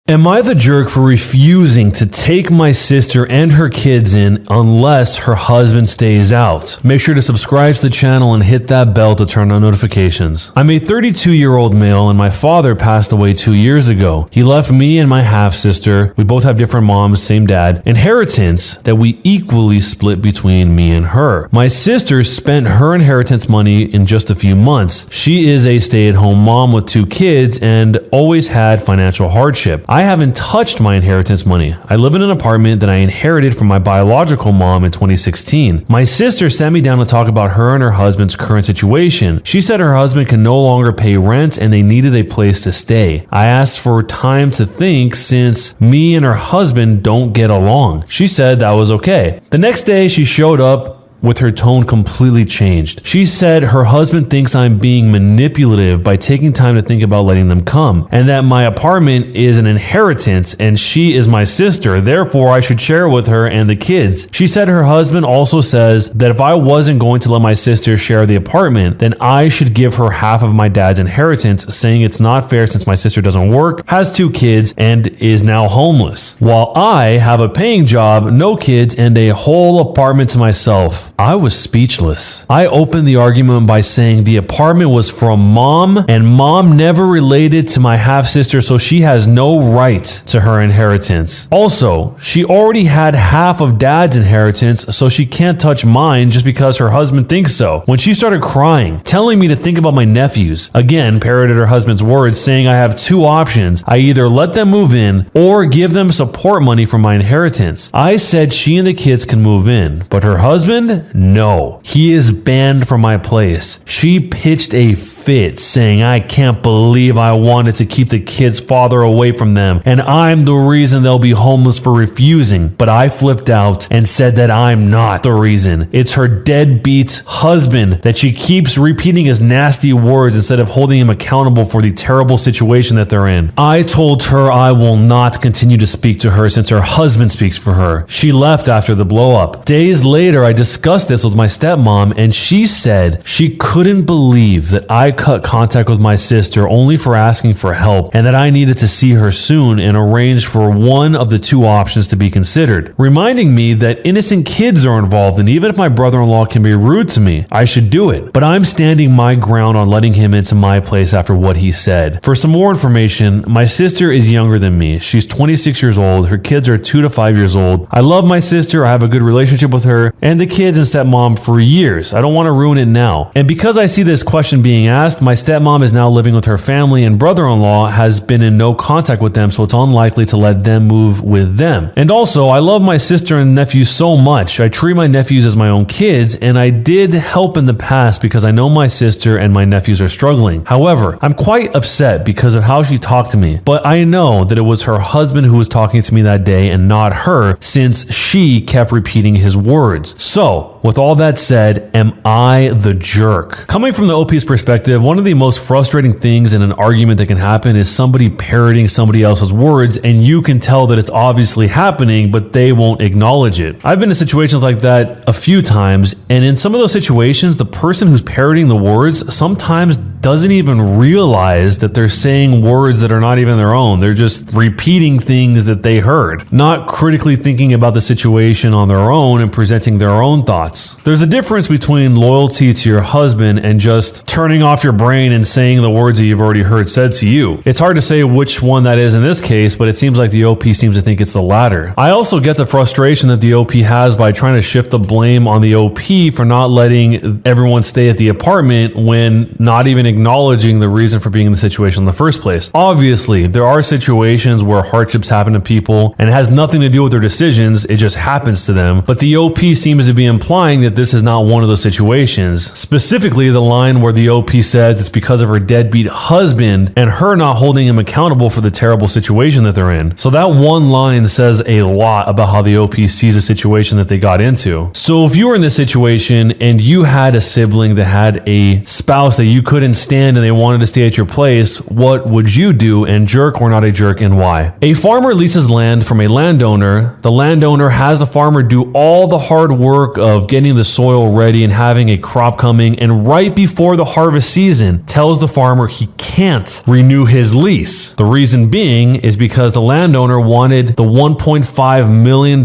Am I the jerk for refusing to take my sister and her kids in unless her husband stays out? Make sure to subscribe to the channel and hit that bell to turn on notifications. I'm a 32-year-old male and my father passed away 2 years ago. He left me and my half-sister, we both have different moms, same dad, inheritance that we equally split between me and her. My sister spent her inheritance money in just a few months. She is a stay-at-home mom with 2 kids and always had financial hardship. I haven't touched my inheritance money. I live in an apartment that I inherited from my biological mom in 2016. My sister sat me down to talk about her and her husband's current situation. She said her husband can no longer pay rent and they needed a place to stay. I asked for time to think since me and her husband don't get along. She said that was okay. The next day she showed up with her tone completely changed. She said her husband thinks I'm being manipulative by taking time to think about letting them come, and that my apartment is an inheritance and she is my sister, therefore I should share it with her and the kids. She said her husband also says that if I wasn't going to let my sister share the apartment, then I should give her half of my dad's inheritance, saying it's not fair since my sister doesn't work, has 2 kids, and is now homeless, while I have a paying job, no kids, and a whole apartment to myself. I was speechless. I opened the argument by saying the apartment was from mom and mom never related to my half-sister, so she has no right to her inheritance. Also, she already had half of dad's inheritance, so she can't touch mine just because her husband thinks so. When she started crying, telling me to think about my nephews, again parroted her husband's words, saying I have 2 options. I either let them move in or give them support money for my inheritance. I said she and the kids can move in, but her husband? No, he is banned from my place. She pitched a fit saying I can't believe I wanted to keep the kids farther away from them and I'm the reason they'll be homeless for refusing, but I flipped out and said that I'm not the reason. It's her deadbeat husband that she keeps repeating his nasty words instead of holding him accountable for the terrible situation that they're in. I told her I will not continue to speak to her since her husband speaks for her. She left after the blow up. Days later, I discussed this with my stepmom and she said she couldn't believe that I cut contact with my sister only for asking for help and that I needed to see her soon and arrange for one of the 2 options to be considered, reminding me that innocent kids are involved and even if my brother-in-law can be rude to me, I should do it. But I'm standing my ground on letting him into my place after what he said. For some more information, my sister is younger than me. She's 26 years old. Her kids are 2 to 5 years old. I love my sister. I have a good relationship with her and the kids and stepmom for years. I don't want to ruin it now. And because I see this question being asked, my stepmom is now living with her family and brother-in-law has been in no contact with them, so it's unlikely to let them move with them. And also, I love my sister and nephew so much. I treat my nephews as my own kids, and I did help in the past because I know my sister and my nephews are struggling. However, I'm quite upset because of how she talked to me, but I know that it was her husband who was talking to me that day and not her, since she kept repeating his words. So, with all that said, am I the jerk? Coming from the OP's perspective, one of the most frustrating things in an argument that can happen is somebody parroting somebody else's words and you can tell that it's obviously happening, but they won't acknowledge it. I've been in situations like that a few times, and in some of those situations, the person who's parroting the words sometimes doesn't even realize that they're saying words that are not even their own. They're just repeating things that they heard, not critically thinking about the situation on their own and presenting their own thoughts. There's a difference between loyalty to your husband and just turning off your brain and saying the words that you've already heard said to you. It's hard to say which one that is in this case, but it seems like the OP seems to think it's the latter. I also get the frustration that the OP has by trying to shift the blame on the OP for not letting everyone stay at the apartment when not even acknowledging the reason for being in the situation in the first place. Obviously, there are situations where hardships happen to people and it has nothing to do with their decisions, it just happens to them, but the OP seems to be implying that this is not one of those situations. Specifically, the line where the OP says it's because of her deadbeat husband and her not holding him accountable for the terrible situation that they're in. So that one line says a lot about how the OP sees the situation that they got into. So if you were in this situation and you had a sibling that had a spouse that you couldn't stand and they wanted to stay at your place, what would you do, and jerk or not a jerk, and why? A farmer leases land from a landowner. The landowner has the farmer do all the hard work of getting the soil ready and having a crop coming, and right before the harvest season tells the farmer he can't renew his lease. The reason being is because the landowner wanted the $1.5 million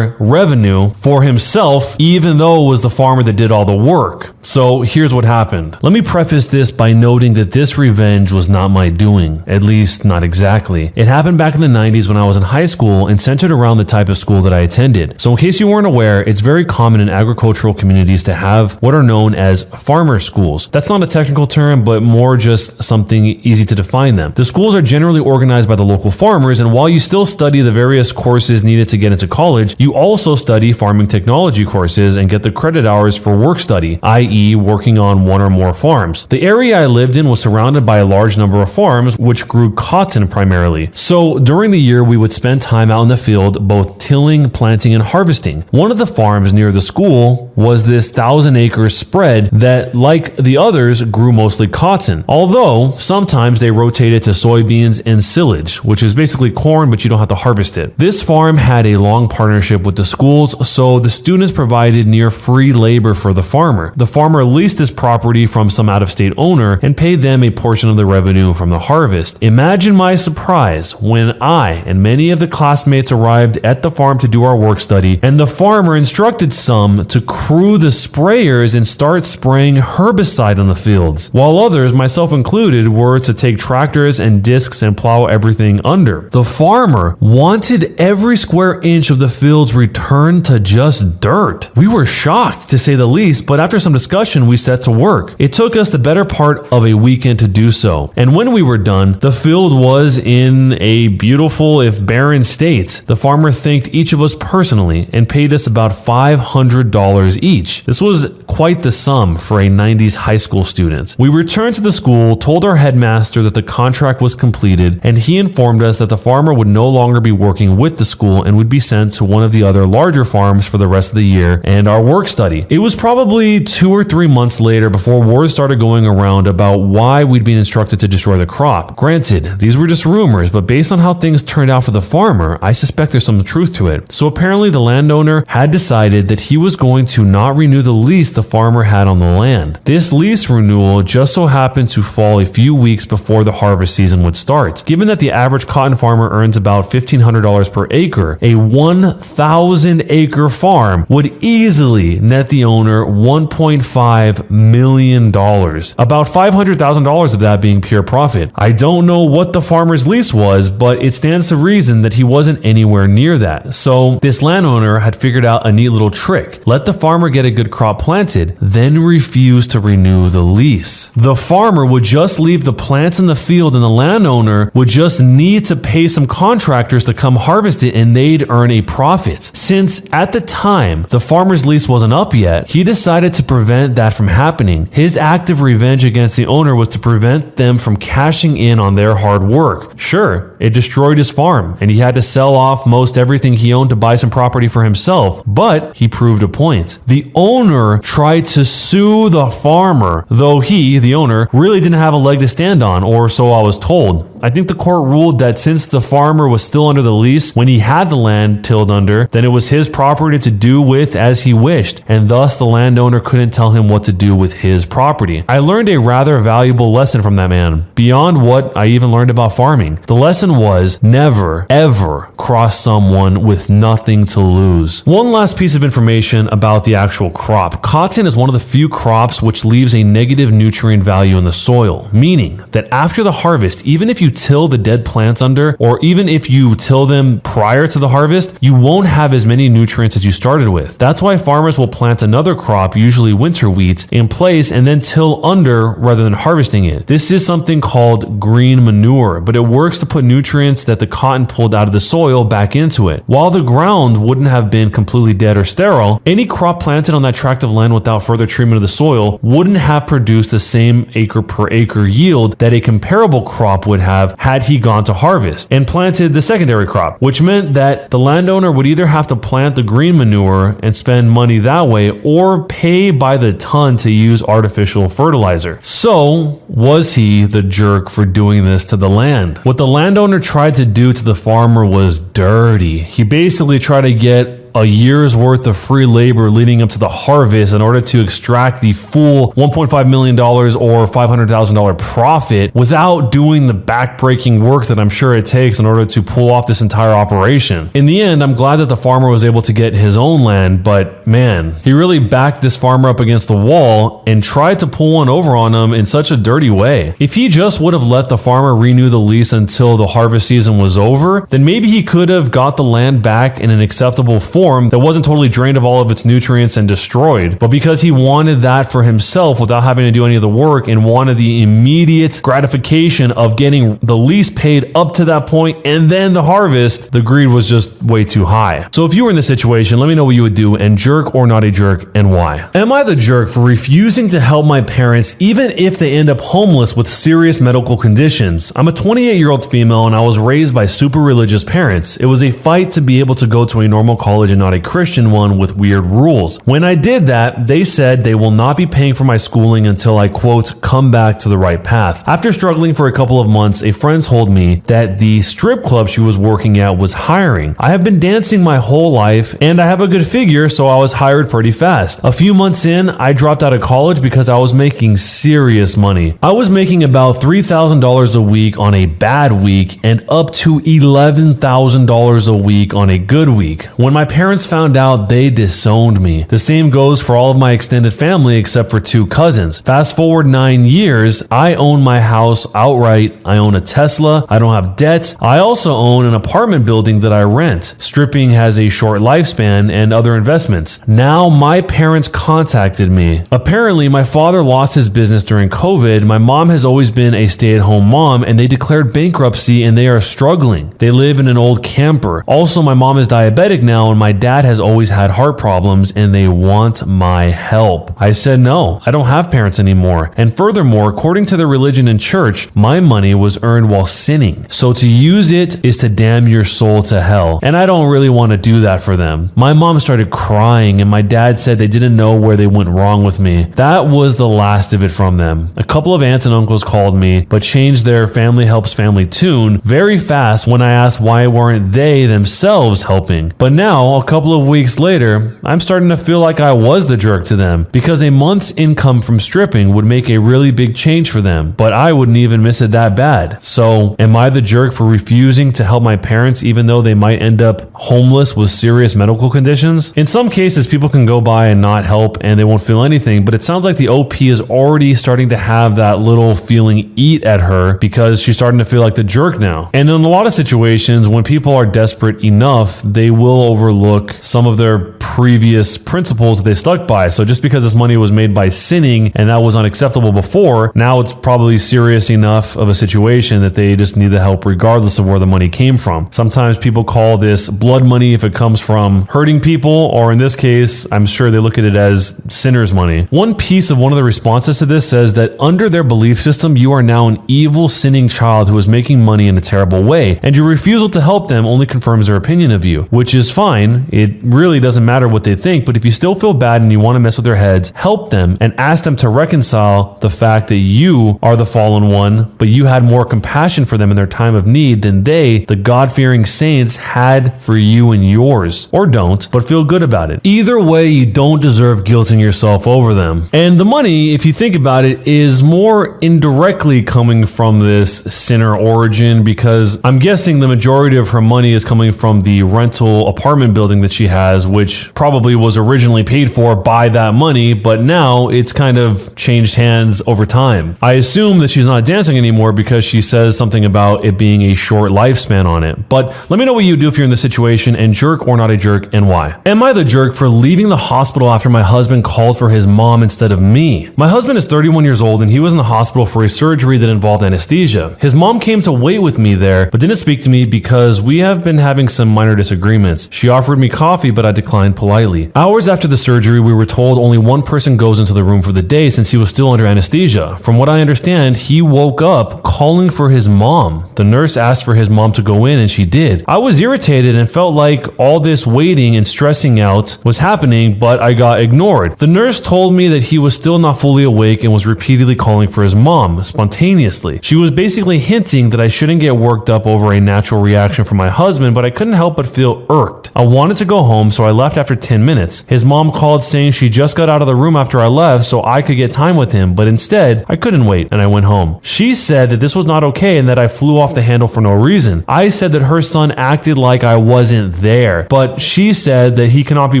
revenue for himself, even though it was the farmer that did all the work. So here's what happened. Let me preface this by noting that this revenge was not my doing, at least not exactly. It happened back in the 90s when I was in high school and centered around the type of school that I attended. So in case you weren't aware, it's very common in agricultural communities to have what are known as farmer schools. That's not a technical term, but more just something easy to define them. The schools are generally organized by the local farmers, and while you still study the various courses needed to get into college, you also study farming technology courses and get the credit hours for work study, i.e. working on one or more farms. The area I lived in was surrounded by a large number of farms which grew cotton primarily. So during the year we would spend time out in the field both tilling, planting, and harvesting. One of the farms near the school was this 1,000-acre spread that, like the others, grew mostly cotton, although sometimes they rotated to soybeans and silage, which is basically corn but you don't have to harvest it. This farm had a long partnership with the schools, so the students provided near free labor for the farmer. The farmer leased this property from some out-of-state owner and paid them a portion of the revenue from the harvest. Imagine my surprise when I and many of the classmates arrived at the farm to do our work study, and the farmer instructed some to crew the sprayers and start spraying herbicide on the fields, while others, myself included, were to take tractors and discs and plow everything under. The farmer wanted every square inch of the fields returned to just dirt. We were shocked, to say the least, but after some discussion, we set to work. It took us the better part of a weekend to do so, and when we were done, the field was in a beautiful, if barren, state. The farmer thanked each of us personally and paid us about $500 each. This was quite the sum for a 90s high school student. We returned to the school, told our headmaster that the contract was completed, and he informed us that the farmer would no longer be working with the school and would be sent to one of the other larger farms for the rest of the year and our work study. It was probably 2 or 3 months later before word started going around about why we'd been instructed to destroy the crop. Granted, these were just rumors, but based on how things turned out for the farmer, I suspect there's some truth to it. So apparently the landowner had decided that he was going to not renew the lease the farmer had on the land. This lease renewal just so happened to fall a few weeks before the harvest season would start. Given that the average cotton farmer earns about $1,500 per acre, a 1,000-acre farm would easily net the owner $1.5 million, about $500,000 of that being pure profit. I don't know what the farmer's lease was, but it stands to reason that he wasn't anywhere near that. So this landowner had figured out a neat little trick. Let the farmer get a good crop planted, then refuse to renew the lease. The farmer would just leave the plants in the field and the landowner would just need to pay some contractors to come harvest it and they'd earn a profit. Since at the time the farmer's lease wasn't up yet, he decided to prevent that from happening. His act of revenge against the owner was to prevent them from cashing in on their hard work. Sure, it destroyed his farm and he had to sell off most everything he owned to buy some property for himself, but he proved a point. The owner tried to sue the farmer, though he, the owner, really didn't have a leg to stand on, or so I was told. I think the court ruled that since the farmer was still under the lease when he had the land tilled under, then it was his property to do with as he wished, and thus the landowner couldn't tell him what to do with his property. I learned a rather valuable lesson from that man, beyond what I even learned about farming. The lesson was never, ever cross someone with nothing to lose. One last piece of information about the actual crop. Cotton is one of the few crops which leaves a negative nutrient value in the soil, meaning that after the harvest, even if you till the dead plants under, or even if you till them prior to the harvest, you won't have as many nutrients as you started with. That's why farmers will plant another crop, usually winter wheat, in place and then till under rather than harvesting it. This is something called green manure, but it works to put nutrients nutrients that the cotton pulled out of the soil back into it. While the ground wouldn't have been completely dead or sterile, any crop planted on that tract of land without further treatment of the soil wouldn't have produced the same acre per acre yield that a comparable crop would have had he gone to harvest and planted the secondary crop, which meant that the landowner would either have to plant the green manure and spend money that way or pay by the ton to use artificial fertilizer. So, was he the jerk for doing this to the land? What the landowner tried to do to the farmer was dirty. He basically tried to get a year's worth of free labor leading up to the harvest in order to extract the full $1.5 million or $500,000 profit without doing the backbreaking work that I'm sure it takes in order to pull off this entire operation. In the end, I'm glad that the farmer was able to get his own land, but man, he really backed this farmer up against the wall and tried to pull one over on him in such a dirty way. If he just would have let the farmer renew the lease until the harvest season was over, then maybe he could have got the land back in an acceptable form that wasn't totally drained of all of its nutrients and destroyed. But because he wanted that for himself without having to do any of the work and wanted the immediate gratification of getting the lease paid up to that point and then the harvest, the greed was just way too high. So if you were in this situation, let me know what you would do, and jerk or not a jerk, and why. Am I the jerk for refusing to help my parents even if they end up homeless with serious medical conditions? I'm a 28-year-old female and I was raised by super religious parents. It was a fight to be able to go to a normal college and not a Christian one with weird rules. When I did that, they said they will not be paying for my schooling until I, quote, come back to the right path. After struggling for a couple of months, a friend told me that the strip club she was working at was hiring. I have been dancing my whole life and I have a good figure, so I was hired pretty fast. A few months in, I dropped out of college because I was making serious money. I was making about $3,000 a week on a bad week and up to $11,000 a week on a good week. When my parents found out, they disowned me. The same goes for all of my extended family except for 2 cousins. Fast forward 9 years, I own my house outright. I own a Tesla. I don't have debt. I also own an apartment building that I rent. Stripping has a short lifespan and other investments. Now my parents contacted me. Apparently, my father lost his business during COVID. My mom has always been a stay-at-home mom and they declared bankruptcy and they are struggling. They live in an old camper. Also, my mom is diabetic now and my dad has always had heart problems and they want my help. I said no, I don't have parents anymore. And furthermore, according to their religion and church, my money was earned while sinning. So to use it is to damn your soul to hell. And I don't really want to do that for them. My mom started crying and my dad said they didn't know where they went wrong with me. That was the last of it from them. A couple of aunts and uncles called me, but changed their family helps family tune very fast when I asked why weren't they themselves helping. But now, a couple of weeks later, I'm starting to feel like I was the jerk to them because a month's income from stripping would make a really big change for them, but I wouldn't even miss it that bad. So, am I the jerk for refusing to help my parents even though they might end up homeless with serious medical conditions? In some cases, people can go by and not help and they won't feel anything, but it sounds like the OP is already starting to have that little feeling eat at her because she's starting to feel like the jerk now. And in a lot of situations, when people are desperate enough, they will overlook some of their previous principles that they stuck by. So just because this money was made by sinning and that was unacceptable before, now it's probably serious enough of a situation that they just need the help regardless of where the money came from. Sometimes people call this blood money if it comes from hurting people, or in this case, I'm sure they look at it as sinner's money. One piece of one of the responses to this says that under their belief system, you are now an evil, sinning child who is making money in a terrible way, and your refusal to help them only confirms their opinion of you, which is fine. It really doesn't matter what they think, but if you still feel bad and you want to mess with their heads, help them and ask them to reconcile the fact that you are the fallen one, but you had more compassion for them in their time of need than they, the God-fearing saints, had for you and yours. Or don't, but feel good about it. Either way, you don't deserve guilting yourself over them. And the money, if you think about it, is more indirectly coming from this sinner origin because I'm guessing the majority of her money is coming from the rental apartment building that she has, which probably was originally paid for by that money, but now it's kind of changed hands over time. I assume that she's not dancing anymore because she says something about it being a short lifespan on it. But let me know what you do if you're in this situation, and jerk or not a jerk, and why. Am I the jerk for leaving the hospital after my husband called for his mom instead of me? My husband is 31 years old and he was in the hospital for a surgery that involved anesthesia. His mom came to wait with me there, but didn't speak to me because we have been having some minor disagreements. She offered me coffee, but I declined politely. Hours after the surgery, we were told only one person goes into the room for the day since he was still under anesthesia. From what I understand, he woke up calling for his mom. The nurse asked for his mom to go in and she did. I was irritated and felt like all this waiting and stressing out was happening, but I got ignored. The nurse told me that he was still not fully awake and was repeatedly calling for his mom, spontaneously. She was basically hinting that I shouldn't get worked up over a natural reaction from my husband, but I couldn't help but feel irked. I wanted to go home, so I left after 10 minutes. His mom called saying she just got out of the room after I left so I could get time with him, but instead, I couldn't wait and I went home. She said that this was not okay and that I flew off the handle for no reason. I said that her son acted like I wasn't there, but she said that he cannot be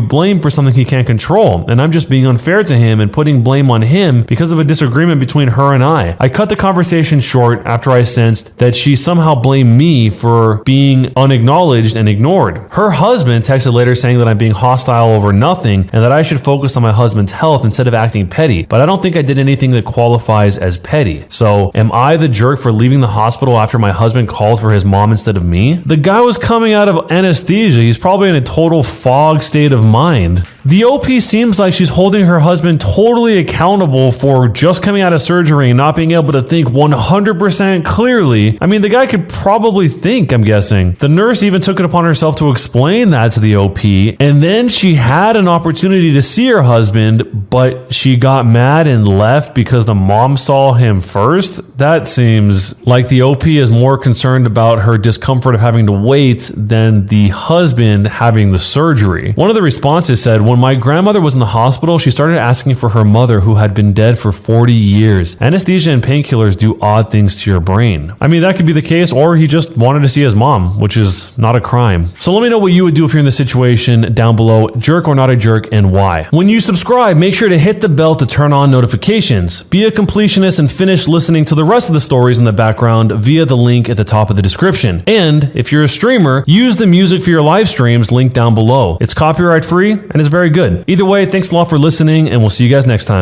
blamed for something he can't control, and I'm just being unfair to him and putting blame on him because of a disagreement between her and I. I cut the conversation short after I sensed that she somehow blamed me for being unacknowledged and ignored. Her husband texted later saying that I'm being hostile over nothing and that I should focus on my husband's health instead of acting petty, but I don't think I did anything that qualifies as petty. So, am I the jerk for leaving the hospital after my husband called for his mom instead of me? The guy was coming out of anesthesia. He's probably in a total fog state of mind. The OP seems like she's holding her husband totally accountable for just coming out of surgery and not being able to think 100% clearly. I mean, the guy could probably think, I'm guessing. The nurse even took it upon herself to explain that to the OP, and then she had an opportunity to see her husband, but she got mad and left because the mom saw him first. That seems like the OP is more concerned about her discomfort of having to wait than the husband having the surgery. One of the responses said, "When my grandmother was in the hospital, she started asking for her mother who had been dead for 40 years. Anesthesia and painkillers do odd things to your brain." I mean, that could be the case, or he just wanted to see his mom, which is not a crime. So let me know what you would do if you're in this situation down below. Jerk or not a jerk, and why. When you subscribe, make sure to hit the bell to turn on notifications. Be a completionist and finish listening to the rest of the stories in the background via the link at the top of the description. And if you're a streamer, use the music for your live streams linked down below. It's copyright free and it's very good. Either way, thanks a lot for listening, and we'll see you guys next time.